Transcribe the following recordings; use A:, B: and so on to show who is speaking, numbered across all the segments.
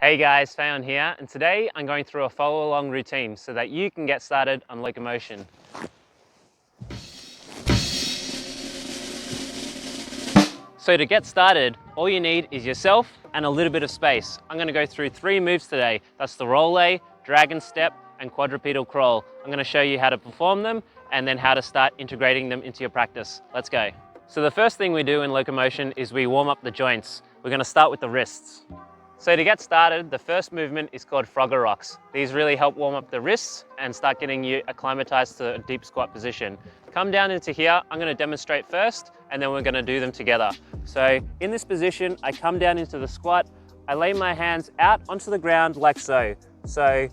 A: Hey guys, Fayon here, and today I'm going through a follow-along routine so that you can get started on locomotion. So to get started, all you need is yourself and a little bit of space. I'm going to go through 3 moves today. That's the roll-A, dragon step, and quadrupedal crawl. I'm going to show you how to perform them and then how to start integrating them into your practice. Let's go. So the first thing we do in locomotion is we warm up the joints. We're going to start with the wrists. So to get started, the first movement is called Frogger Rocks. These really help warm up the wrists and start getting you acclimatized to a deep squat position. Come down into here, I'm gonna demonstrate first, and then we're gonna do them together. So in this position, I come down into the squat, I lay my hands out onto the ground like so. So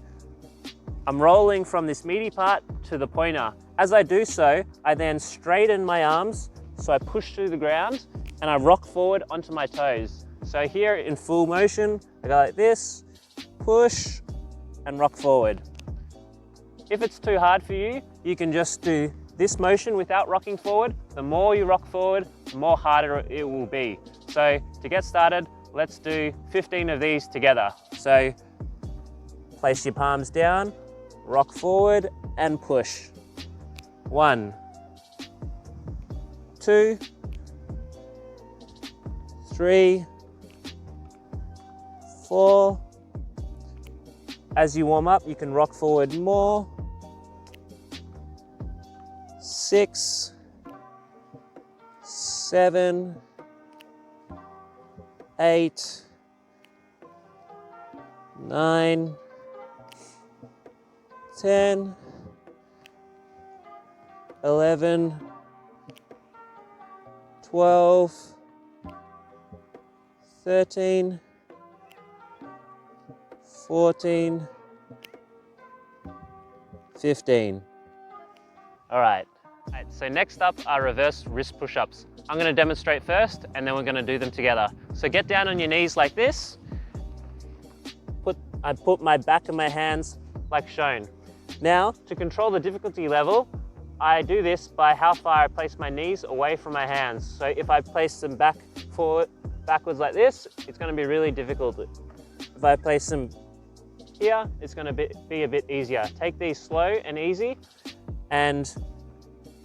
A: I'm rolling from this meaty part to the pointer. As I do so, I then straighten my arms, so I push through the ground, and I rock forward onto my toes. So here in full motion, I go like this, push, and rock forward. If it's too hard for you, you can just do this motion without rocking forward. The more you rock forward, the more harder it will be. So to get started, let's do 15 of these together. So place your palms down, rock forward, and push. 1, 2, 3, 4. As you warm up, you can rock forward more. 6, 7, 8, 9, 10, 11, 12, 13, 14, 15. All right, so next up are reverse wrist push-ups. I'm gonna demonstrate first and then we're gonna do them together. So get down on your knees like this. I put my back of my hands like shown. Now, to control the difficulty level, I do this by how far I place my knees away from my hands. So if I place them backwards like this, it's gonna be really difficult. If I place them here, it's going to be a bit easier. Take these slow and easy and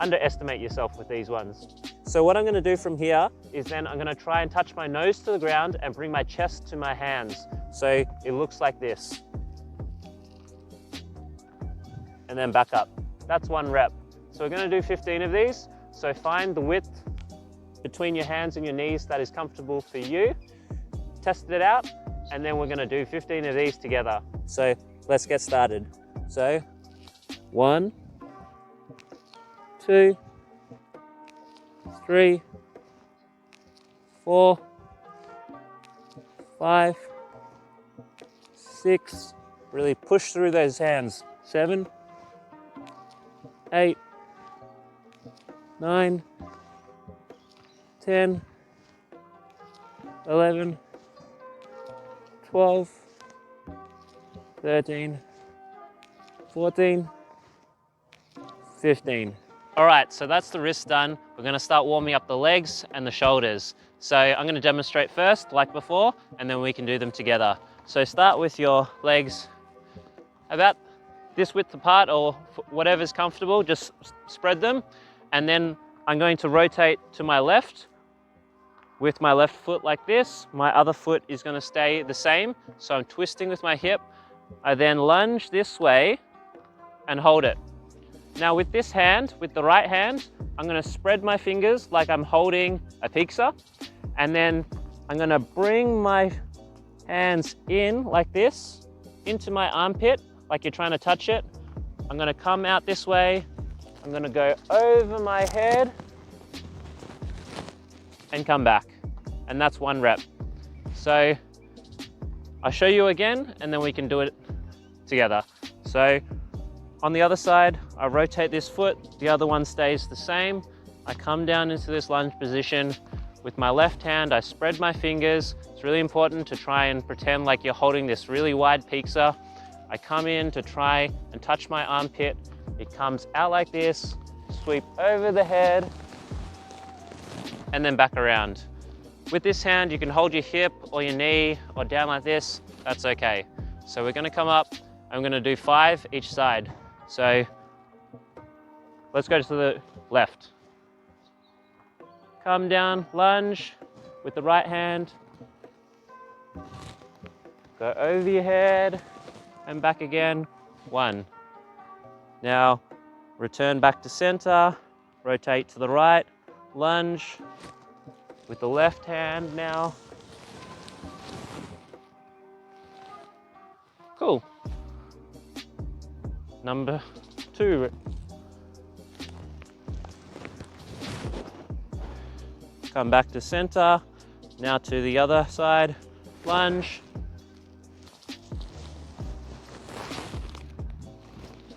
A: underestimate yourself with these ones. So what I'm going to do from here is then I'm going to try and touch my nose to the ground and bring my chest to my hands. So it looks like this. And then back up. That's 1 rep. So we're going to do 15 of these. So find the width between your hands and your knees that is comfortable for you. Test it out. And then we're going to do 15 of these together. So let's get started. So 1, 2, 3, 4, 5, 6. Really push through those hands. 7, 8, 9, 10, 11, 12, 13, 14, 15. All right, so that's the wrist done. We're gonna start warming up the legs and the shoulders. So I'm gonna demonstrate first, like before, and then we can do them together. So start with your legs about this width apart or whatever's comfortable, just spread them. And then I'm going to rotate to my left with my left foot like this. My other foot is going to stay the same. So I'm twisting with my hip. I then lunge this way and hold it. Now with this hand, with the right hand, I'm going to spread my fingers like I'm holding a pizza. And then I'm going to bring my hands in like this, into my armpit, like you're trying to touch it. I'm going to come out this way. I'm going to go over my head and come back. And that's 1 rep. So I'll show you again and then we can do it together. So on the other side, I rotate this foot, the other one stays the same. I come down into this lunge position. With my left hand, I spread my fingers. It's really important to try and pretend like you're holding this really wide pizza. I come in to try and touch my armpit. It comes out like this, sweep over the head, and then back around. With this hand, you can hold your hip or your knee or down like this, that's okay. So we're gonna come up, I'm gonna do 5 each side. So let's go to the left. Come down, lunge with the right hand. Go over your head and back again, 1. Now, return back to center, rotate to the right, lunge with the left hand now. Cool. Number 2. Come back to center, now to the other side, lunge.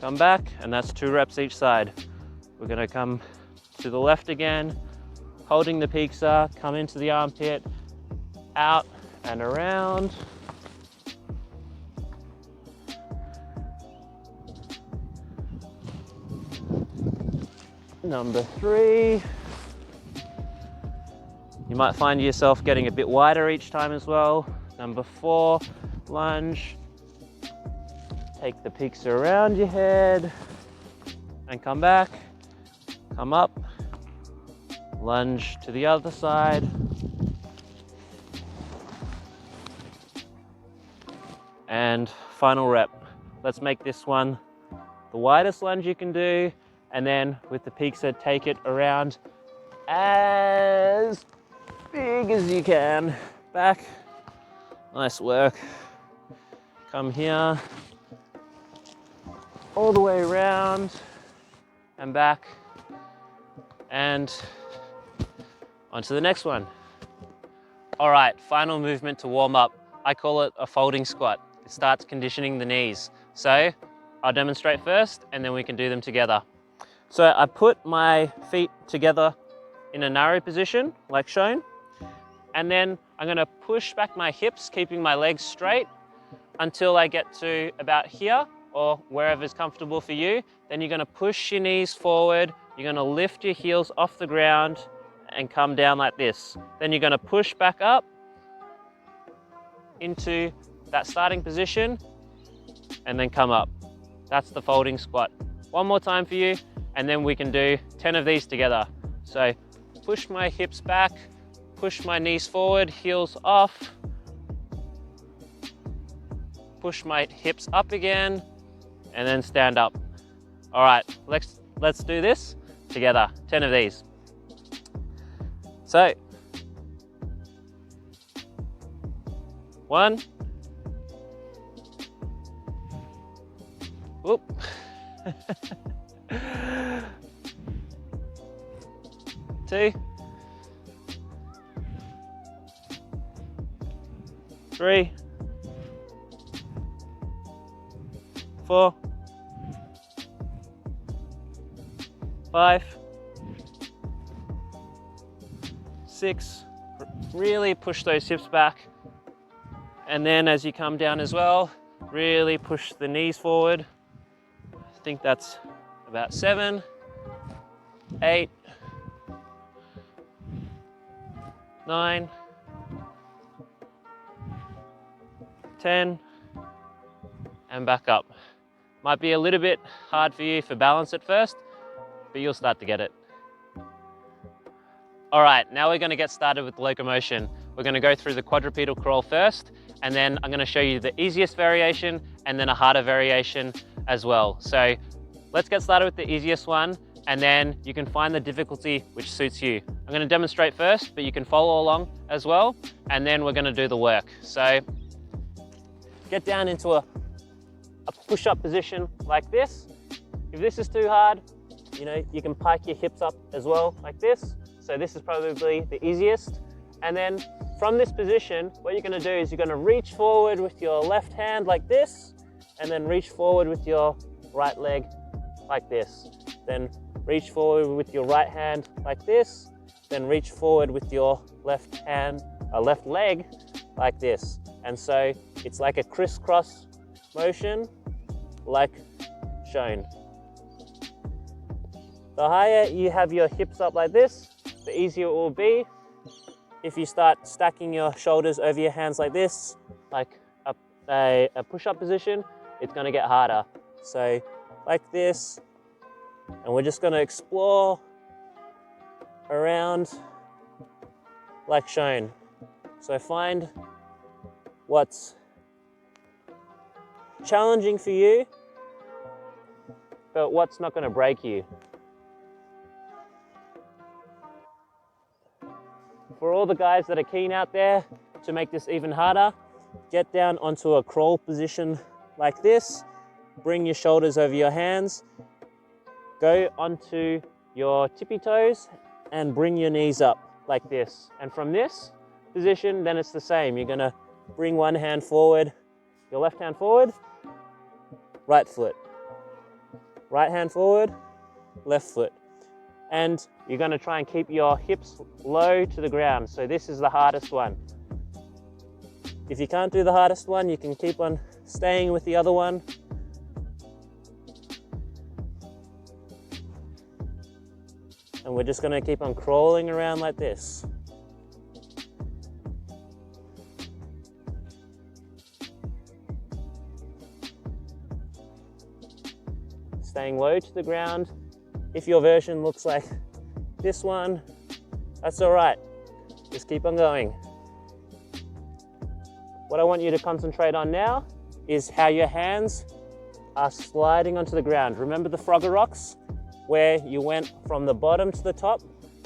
A: Come back, and that's 2 reps each side. We're gonna come to the left again, holding the pizza, come into the armpit, out and around. Number 3. You might find yourself getting a bit wider each time as well. Number 4, lunge. Take the pizza around your head and come back, come up, lunge to the other side. And final rep. Let's make this one the widest lunge you can do, and then with the pizza, take it around as big as you can. Back, nice work. Come here, all the way around and back, and onto the next one. All right, final movement to warm up. I call it a folding squat. It starts conditioning the knees. So I'll demonstrate first and then we can do them together. So I put my feet together in a narrow position, like shown, and then I'm gonna push back my hips, keeping my legs straight until I get to about here or wherever is comfortable for you. Then you're gonna push your knees forward, you're gonna lift your heels off the ground and come down like this. Then you're gonna push back up into that starting position and then come up. That's the folding squat. One more time for you, and then we can do 10 of these together. So push my hips back, push my knees forward, heels off, push my hips up again, and then stand up. All right, let's do this together, 10 of these. So, 1, whoop. 2, 3, 4, 5, 6. Really push those hips back. And then as you come down as well, really push the knees forward. I think that's about 7, 8, 9, 10, and back up. Might be a little bit hard for you for balance at first, but you'll start to get it. All right, now we're gonna get started with locomotion. We're gonna go through the quadrupedal crawl first, and then I'm gonna show you the easiest variation and then a harder variation as well. So let's get started with the easiest one, and then you can find the difficulty which suits you. I'm gonna demonstrate first, but you can follow along as well, and then we're gonna do the work. So get down into a push-up position like this. If this is too hard, you can pike your hips up as well like this. So this is probably the easiest. And then from this position, what you're gonna do is you're gonna reach forward with your left hand like this, and then reach forward with your right leg like this. Then reach forward with your right hand like this, then reach forward with your left leg like this. And so it's like a crisscross motion, like shown. The higher you have your hips up like this, the easier it will be. if you start stacking your shoulders over your hands like this, like a push-up position, it's going to get harder. So like this, and we're just going to explore around like shown. So find what's challenging for you, but what's not going to break you. For all the guys that are keen out there to make this even harder, get down onto a crawl position like this, bring your shoulders over your hands, go onto your tippy toes and bring your knees up like this. And from this position, then it's the same. You're gonna bring one hand forward, your left hand forward, right foot. Right hand forward, left foot. And you're gonna try and keep your hips low to the ground. So this is the hardest one. If you can't do the hardest one, you can keep on staying with the other one. And we're just gonna keep on crawling around like this. Staying low to the ground. If your version looks like this one, that's all right. Just keep on going. What I want you to concentrate on now is how your hands are sliding onto the ground. Remember the Frogger rocks where you went from the bottom to the top?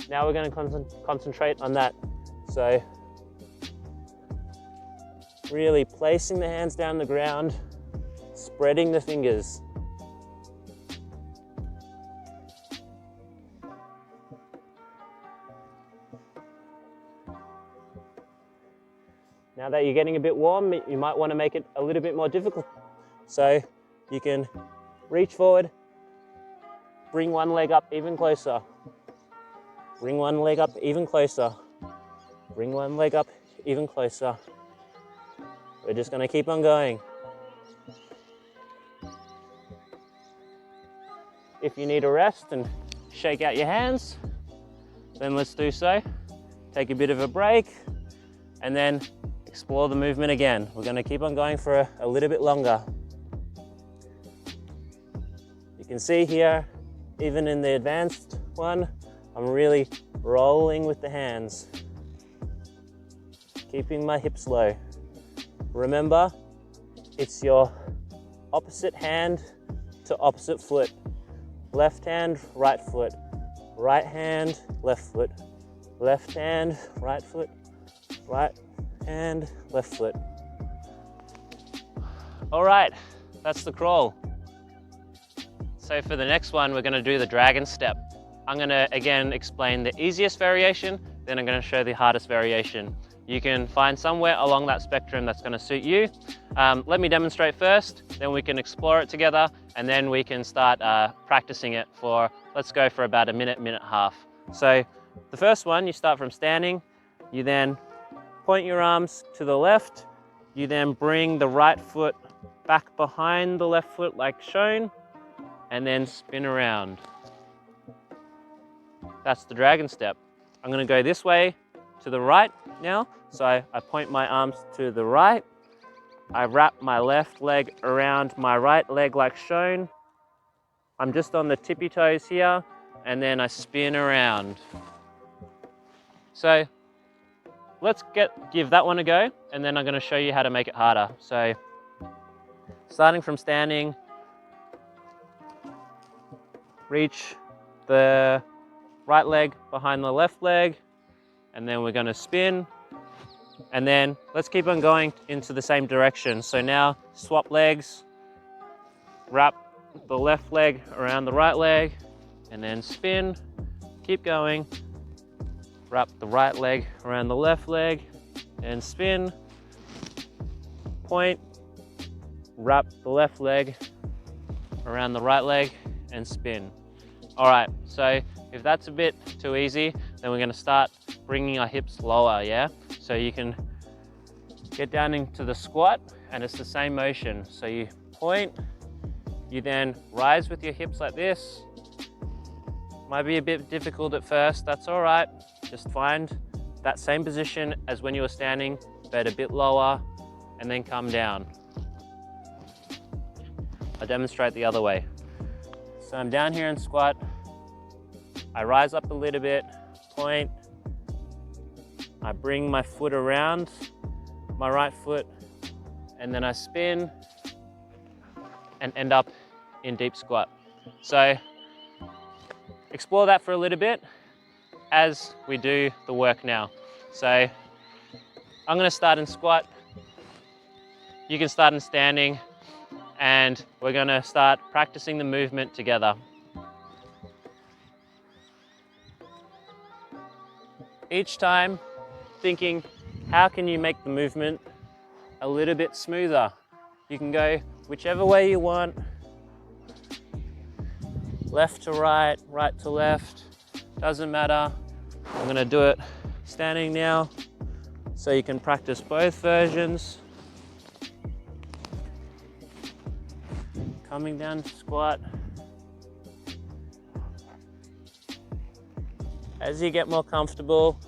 A: Now we're going to concentrate on that. So really placing the hands down the ground, spreading the fingers. Now that you're getting a bit warm, you might want to make it a little bit more difficult. So you can reach forward, bring one leg up even closer, bring one leg up even closer, bring one leg up even closer. We're just going to keep on going. If you need a rest and shake out your hands, then let's do so. Take a bit of a break and then explore the movement again. We're going to keep on going for a little bit longer. You can see here, even in the advanced one, I'm really rolling with the hands, keeping my hips low. Remember, it's your opposite hand to opposite foot. Left hand, right foot. Right hand, left foot. Left hand, right foot. Right and left foot. All right, that's the crawl. So for the next one, we're gonna do the dragon step. I'm gonna again explain the easiest variation, then I'm gonna show the hardest variation. You can find somewhere along that spectrum that's gonna suit you. Let me demonstrate first, then we can explore it together, and then we can start practicing it for, let's go for about a minute, minute and a half. So the first one, you start from standing, you then point your arms to the left, you then bring the right foot back behind the left foot like shown, and then spin around. That's the dragon step. I'm gonna go this way to the right now. So I point my arms to the right, I wrap my left leg around my right leg like shown. I'm just on the tippy toes here, and then I spin around. So let's give that one a go, and then I'm going to show you how to make it harder. So starting from standing, reach the right leg behind the left leg, and then we're going to spin, and then let's keep on going into the same direction. So now swap legs, wrap the left leg around the right leg, and then spin, keep going. Wrap the right leg around the left leg and spin, point, wrap the left leg around the right leg and spin. All right, so if that's a bit too easy, then we're gonna start bringing our hips lower, yeah? So you can get down into the squat and it's the same motion. So you point, you then rise with your hips like this. Might be a bit difficult at first, that's all right. Just find that same position as when you were standing, but a bit lower, and then come down. I'll demonstrate the other way. So I'm down here in squat, I rise up a little bit, point, I bring my foot around my right foot, and then I spin and end up in deep squat. So explore that for a little bit as we do the work now. So I'm gonna start in squat, you can start in standing, and we're gonna start practicing the movement together. Each time thinking, how can you make the movement a little bit smoother? You can go whichever way you want, left to right, right to left, doesn't matter. I'm gonna do it standing now, so you can practice both versions. Coming down to squat. As you get more comfortable,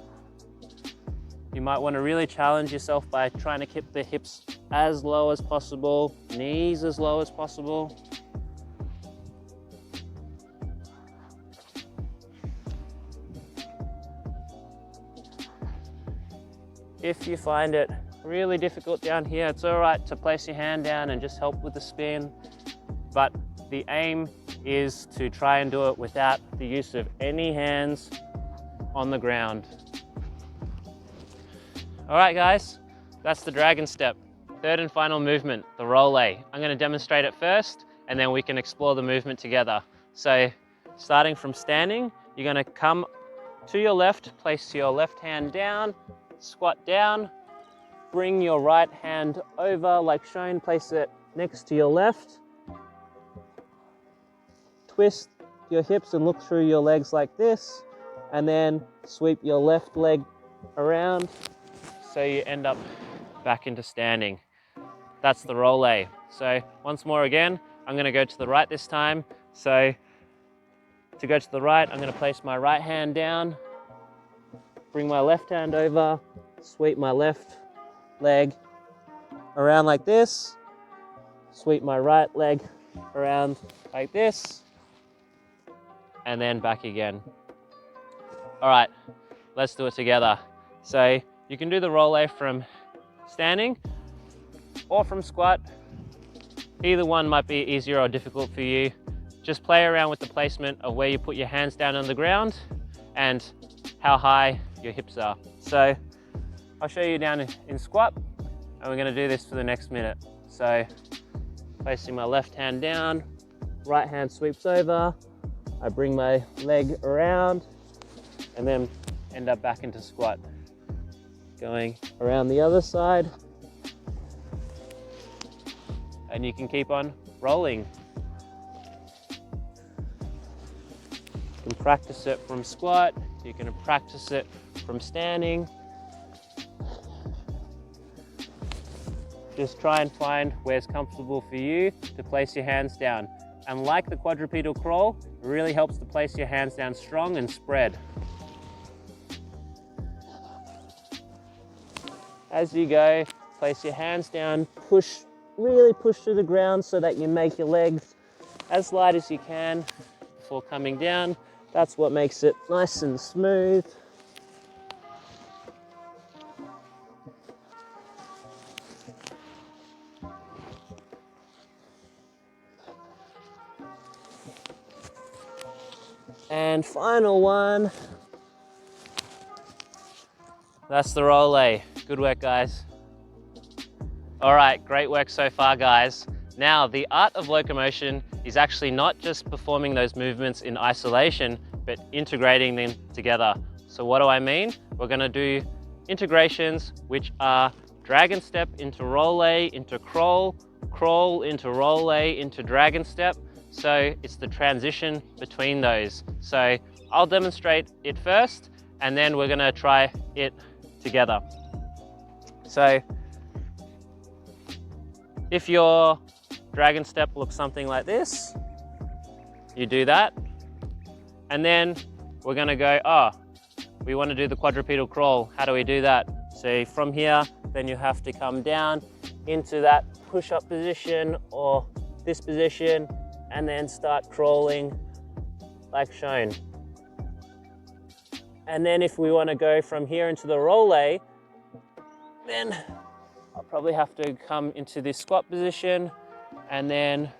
A: you might want to really challenge yourself by trying to keep the hips as low as possible, knees as low as possible. If you find it really difficult down here, it's all right to place your hand down and just help with the spin. But the aim is to try and do it without the use of any hands on the ground. All right, guys, that's the dragon step. Third and final movement, the roll A. I'm gonna demonstrate it first, and then we can explore the movement together. So starting from standing, you're gonna come to your left, place your left hand down, squat down, bring your right hand over like shown, place it next to your left, twist your hips and look through your legs like this, and then sweep your left leg around so you end up back into standing. That's the roll A. So once more again, I'm gonna go to the right this time. So to go to the right, I'm gonna place my right hand down, bring my left hand over, sweep my left leg around like this, sweep my right leg around like this, and then back again. All right, let's do it together. So you can do the roll A from standing or from squat. Either one might be easier or difficult for you. Just play around with the placement of where you put your hands down on the ground and how high your hips are. So I'll show you down in squat, and we're gonna do this for the next minute. So placing my left hand down, right hand sweeps over, I bring my leg around, and then end up back into squat. Going around the other side, and you can keep on rolling. You can practice it from squat, you can practice it from standing. Just try and find where it's comfortable for you to place your hands down. And like the quadrupedal crawl, it really helps to place your hands down strong and spread. As you go, place your hands down, really push to the ground so that you make your legs as light as you can before coming down. That's what makes it nice and smooth. And final one. That's the roll A. Good work, guys. All right, great work so far, guys. Now, the art of locomotion is actually not just performing those movements in isolation, but integrating them together. So what do I mean? We're gonna do integrations, which are dragon step into roll A, into crawl, crawl into roll A, into dragon step. So it's the transition between those. So I'll demonstrate it first, and then we're gonna try it together. So if your dragon step looks something like this, you do that, and then we're gonna go, we want to do the quadrupedal crawl. How do we do that? So from here, then you have to come down into that push-up position or this position, and then start crawling like shown. And then if we want to go from here into the roll, then I'll probably have to come into this squat position and then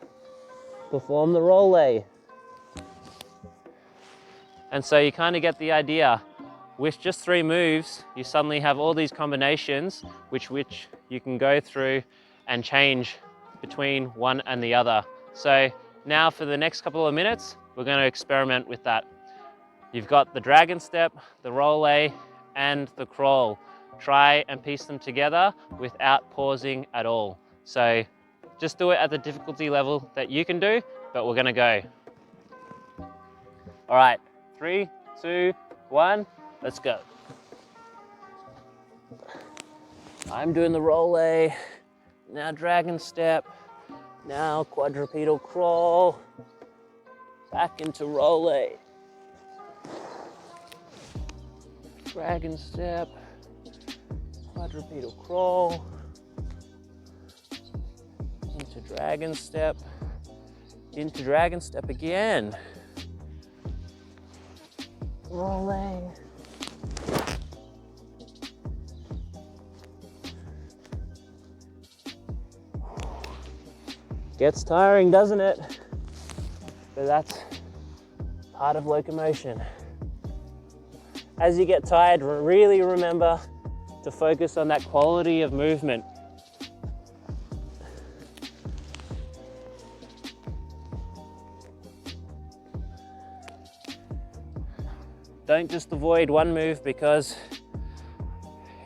A: perform the roll. And so you kind of get the idea. With just 3 moves, you suddenly have all these combinations which you can go through and change between one and the other. So now for the next couple of minutes, we're going to experiment with that. You've got the dragon step, the roll and the crawl. Try and piece them together without pausing at all. So just do it at the difficulty level that you can do, but we're going to go. All right, 3, 2, 1, let's go. I'm doing the roll, now dragon step, now quadrupedal crawl, back into roll, dragon step, quadrupedal crawl, into dragon step again, rolling. Gets tiring, doesn't it? But that's part of locomotion. As you get tired, really remember to focus on that quality of movement. Don't just avoid one move because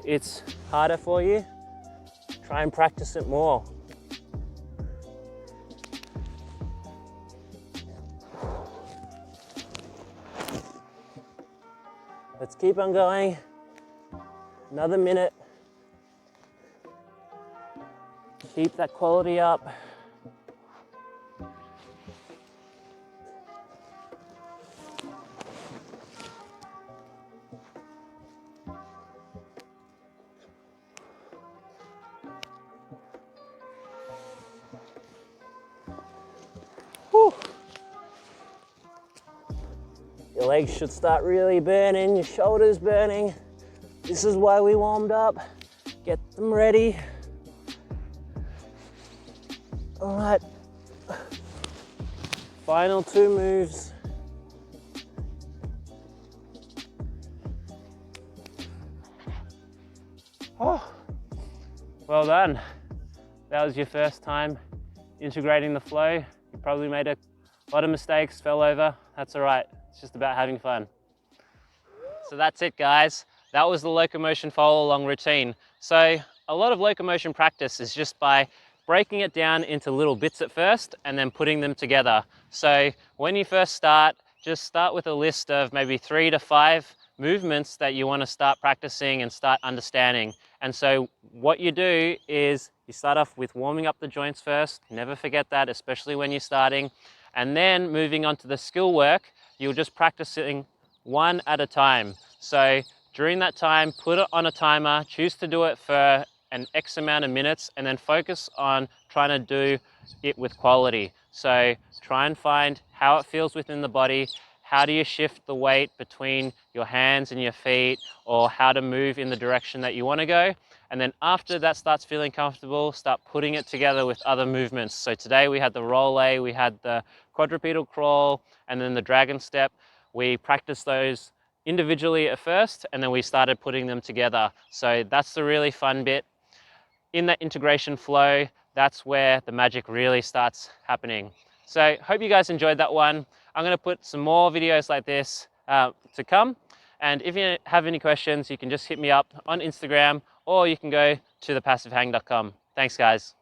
A: it's harder for you. Try and practice it more. Let's keep on going. Another minute. Keep that quality up. Whew. Your legs should start really burning, your shoulders burning. This is why we warmed up. Get them ready. All right, final 2 moves. Oh, well done. That was your first time integrating the flow. You probably made a lot of mistakes, fell over. That's all right. It's just about having fun. So that's it, guys. That was the locomotion follow along routine. So a lot of locomotion practice is just by breaking it down into little bits at first and then putting them together. So when you first start, just start with a list of maybe 3 to 5 movements that you want to start practicing and start understanding. And so what you do is you start off with warming up the joints first. Never forget that, especially when you're starting. And then moving on to the skill work, you're just practicing one at a time. So during that time, put it on a timer, choose to do it for an X amount of minutes, and then focus on trying to do it with quality. So try and find how it feels within the body. How do you shift the weight between your hands and your feet, or how to move in the direction that you want to go. And then after that starts feeling comfortable, start putting it together with other movements. So today we had the roll, we had the quadrupedal crawl, and then the dragon step. We practiced those individually at first, and then we started putting them together. So that's the really fun bit. In that integration flow, that's where the magic really starts happening. So hope you guys enjoyed that one. I'm going to put some more videos like this to come. And if you have any questions, you can just hit me up on Instagram, or you can go to thepassivehang.com. Thanks, guys.